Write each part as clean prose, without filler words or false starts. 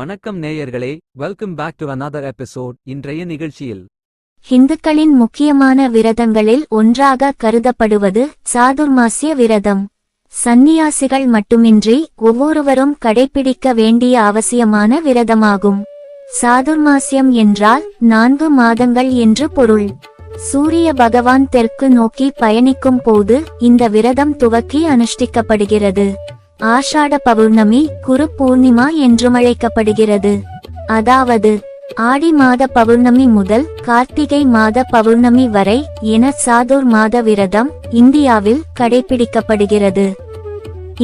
வணக்கம் நேயர்களே, welcome back to another episode. இன்றைய நிகழ்ச்சியில் ஹிந்துக்களின் முக்கியமான விரதங்களில் ஒன்றாக கருதப்படுவது சாதுர்மாஸ்ய விரதம். சந்நியாசிகள் மட்டுமின்றி ஒவ்வொருவரும் கடைபிடிக்க வேண்டிய அவசியமான விரதமாகும். சாதுர்மாஸ்யம் என்றால் 4 மாதங்கள் என்று பொருள். சூரிய பகவான் தெற்கு நோக்கி பயணிக்கும் போது இந்த விரதம் துவக்கி அனுஷ்டிக்கப்படுகிறது. ஆஷாட பௌர்ணமி குரு பூர்ணிமா என்றும் அழைக்கப்படுகிறது. அதாவது ஆடி மாத பௌர்ணமி முதல் கார்த்திகை மாத பௌர்ணமி வரை என சாதுர் மாத விரதம் இந்தியாவில் கடைபிடிக்கப்படுகிறது.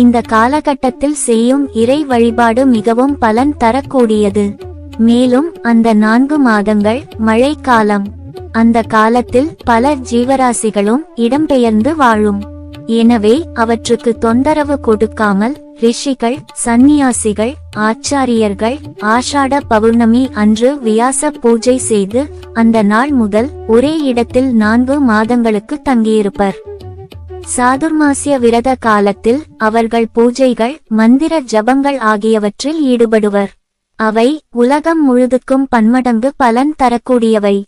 இந்த காலகட்டத்தில் செய்யும் இறை வழிபாடு மிகவும் பலன் தரக்கூடியது. மேலும் அந்த 4 மாதங்கள் மழை காலம். அந்த காலத்தில் பல ஜீவராசிகளும் இடம்பெயர்ந்து வாழும். எனவே அவற்றுக்கு தொந்தரவு கொடுக்காமல் ரிஷிகள், சந்நியாசிகள், ஆச்சாரியர்கள் ஆஷாட பௌர்ணமி அன்று வியாச பூஜை செய்து அந்த நாள் முதல் ஒரே இடத்தில் 4 மாதங்களுக்கு தங்கியிருப்பர். சாதுர்மாசிய விரத காலத்தில் அவர்கள் பூஜைகள், மந்திர ஜபங்கள் ஆகியவற்றில் ஈடுபடுவர். அவை உலகம் முழுதுக்கும் பன்மடங்கு பலன் தரக்கூடியவை.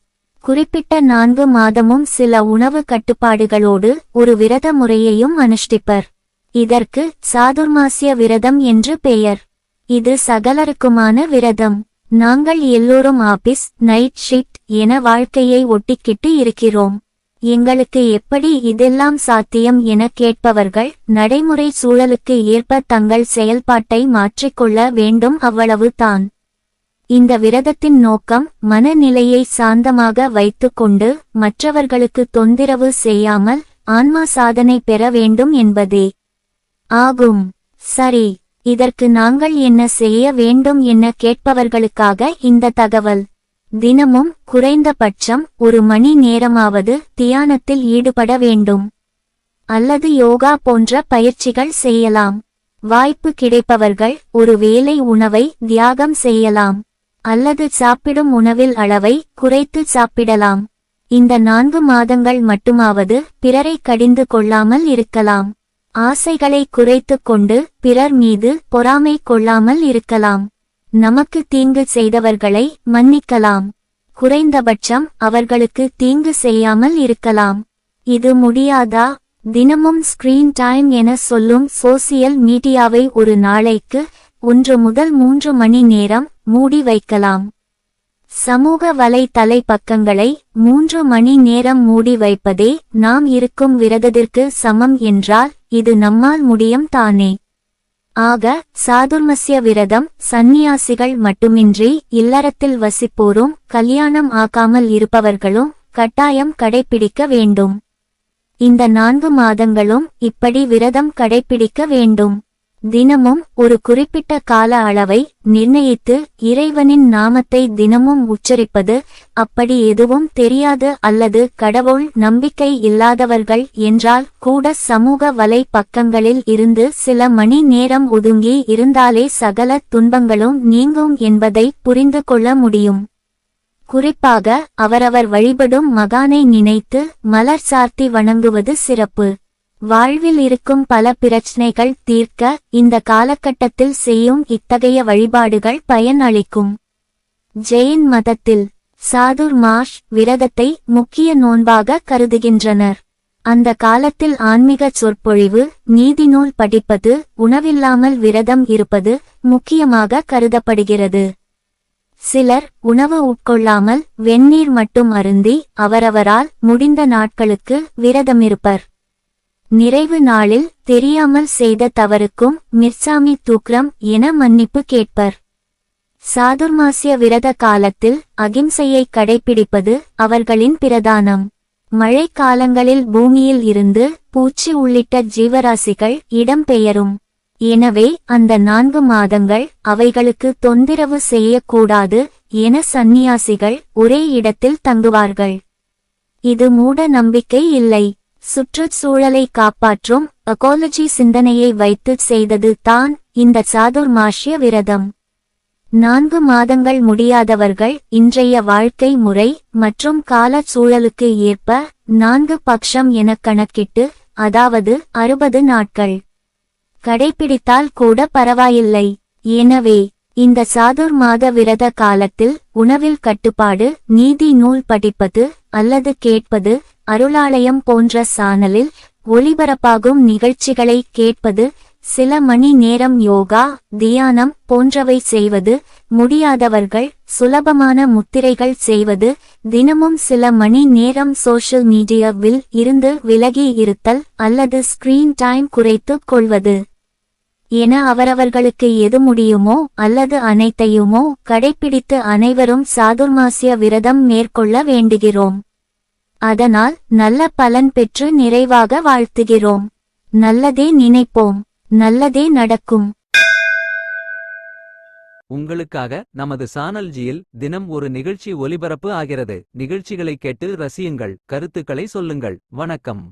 குறிப்பிட்ட 4 மாதமும் சில உணவு கட்டுப்பாடுகளோடு ஒரு விரத முறையையும் அனுஷ்டிப்பர். இதற்கு சாதுர்மாசிய விரதம் என்று பெயர். இது சகலருக்குமான விரதம். நாங்கள் எல்லோரும் ஆபீஸ், நைட் ஷிஃப்ட் என வாழ்க்கையை ஒட்டிக்கிட்டு இருக்கிறோம். எங்களுக்கு எப்படி இதெல்லாம் சாத்தியம் என கேட்பவர்கள் நடைமுறை சூழலுக்கு ஏற்ப தங்கள் செயல்பாட்டை மாற்றிக்கொள்ள வேண்டும், அவ்வளவு தான். இந்த விரதத்தின் நோக்கம் மனநிலையை சாந்தமாக வைத்துக்கொண்டு மற்றவர்களுக்கு தொந்தரவு செய்யாமல் ஆன்மா சாதனை பெற வேண்டும் என்பதே ஆகும். சரி, இதற்கு நாங்கள் என்ன செய்ய வேண்டும் என கேட்பவர்களுக்காக இந்த தகவல். தினமும் குறைந்தபட்சம் 1 மணி நேரமாவது தியானத்தில் ஈடுபட வேண்டும். அல்லது யோகா போன்ற பயிற்சிகள் செய்யலாம். வாய்ப்பு கிடைப்பவர்கள் ஒரு வேளை உணவை தியாகம் செய்யலாம். அல்லது சாப்பிடும் உணவில் அளவை குறைத்து சாப்பிடலாம். இந்த 4 மாதங்கள் மட்டுமாவது பிறரை கடிந்து கொள்ளாமல் இருக்கலாம். ஆசைகளை குறைத்து கொண்டு பிறர் மீது பொறாமை கொள்ளாமல் இருக்கலாம். நமக்கு தீங்கு செய்தவர்களை மன்னிக்கலாம். குறைந்தபட்சம் அவர்களுக்கு தீங்கு செய்யாமல் இருக்கலாம். இது முடியாதா? தினமும் ஸ்கிரீன் டைம் என சொல்லும் சோசியல் மீடியாவை ஒரு நாளைக்கு 1 முதல் 3 மணி நேரம் மூடி வைக்கலாம். சமூக வலைத்தள பக்கங்களை 3 மணி நேரம் மூடி வைப்பதே நாம் இருக்கும் விரதத்திற்கு சமம் என்றால் இது நம்மால் முடியும் தானே. ஆக சாதுர்மாஸ்ய விரதம் சந்நியாசிகள் மட்டுமின்றி இல்லறத்தில் வசிப்போரும் கல்யாணம் ஆகாமல் இருப்பவர்களும் கட்டாயம் கடைபிடிக்க வேண்டும். இந்த 4 மாதங்களும் இப்படி விரதம் கடைபிடிக்க வேண்டும். தினமும் ஒரு குறிப்பிட்ட கால அளவை நிர்ணயித்து இறைவனின் நாமத்தை தினமும் உச்சரிப்பது. அப்படி எதுவும் தெரியாது அல்லது கடவுள் நம்பிக்கை இல்லாதவர்கள் என்றால் கூட சமூக வலை பக்கங்களில் இருந்து சில மணி நேரம் ஒதுங்கி இருந்தாலே சகல துன்பங்களும் நீங்கும் என்பதை புரிந்து கொள்ள முடியும். குறிப்பாக அவரவர் வழிபடும் மகானை நினைத்து மலர் சார்த்தி வணங்குவது சிறப்பு. வாழ்வில் இருக்கும் பல பிரச்சனைகள் தீர்க்க இந்த காலகட்டத்தில் செய்யும் இத்தகைய வழிபாடுகள் பயன் அளிக்கும். ஜெயின் மதத்தில் சாதுர்மாஸ் விரதத்தை முக்கிய நோன்பாக கருதுகின்றனர். அந்த காலத்தில் ஆன்மீக சொற்பொழிவு, நீதிநூல் படிப்பது, உணவில்லாமல் விரதம் இருப்பது முக்கியமாக கருதப்படுகிறது. சிலர் உணவு உட்கொள்ளாமல் வெந்நீர் மட்டும் அருந்தி அவரவரால் முடிந்த நாட்களுக்கு விரதமிருப்பர். நிறைவு நாளில் தெரியாமல் செய்த தவறுக்கும் மிர்சாமி தூக்ரம் என மன்னிப்பு கேட்பர். சாதுர்மாசிய விரத காலத்தில் அகிம்சையை கடைபிடிப்பது அவர்களின் பிரதானம். மழை காலங்களில் பூமியில் இருந்து பூச்சி உள்ளிட்ட ஜீவராசிகள் இடம்பெயரும். எனவே அந்த 4 மாதங்கள் அவைகளுக்கு தொந்தரவு செய்யக்கூடாது என சந்நியாசிகள் ஒரே இடத்தில் தங்குவார்கள். இது மூட நம்பிக்கை இல்லை. சுற்றுச்சூழலை காப்பாற்றும் எகாலஜி சிந்தனையை வைத்து செய்தது தான் இந்த சாதுர்மாஸ்ய விரதம். 4 மாதங்கள் முடியாதவர்கள் இன்றைய வாழ்க்கை முறை மற்றும் கால சூழலுக்கு ஏற்ப 4 பட்சம் என கணக்கிட்டு, அதாவது 60 நாட்கள் கடைபிடித்தால் கூட பரவாயில்லை. எனவே இந்த சாதுர்மாத விரத காலத்தில் உணவில் கட்டுப்பாடு, நீதி நூல் படிப்பது அல்லது கேட்பது, அருளாலயம் போன்ற சானலில் ஒளிபரப்பாகும் நிகழ்ச்சிகளை கேட்பது, சில மணி நேரம் யோகா, தியானம் போன்றவை செய்வது, முடியாதவர்கள் சுலபமான முத்திரைகள் செய்வது, தினமும் சில மணி நேரம் சோஷியல் மீடியாவில் இருந்து விலகி இருத்தல் அல்லது ஸ்கிரீன் டைம் குறைத்துக் கொள்வது என அவரவர்களுக்கு எது முடியுமோ அல்லது அனைத்தையுமோ கடைப்பிடித்து அனைவரும் சாதுர்மாசிய விரதம் மேற்கொள்ள வேண்டுகிறோம். அதனால் நல்ல பலன் பெற்று நிறைவாக வாழ்த்துகிறோம். நல்லதே நினைப்போம், நல்லதே நடக்கும். உங்களுக்காக நமது சானல்ஜியில் தினம் ஒரு நிகழ்ச்சி ஒலிபரப்பு ஆகிறது. நிகழ்ச்சிகளை கேட்டு ரசியுங்கள், கருத்துக்களை சொல்லுங்கள். வணக்கம்.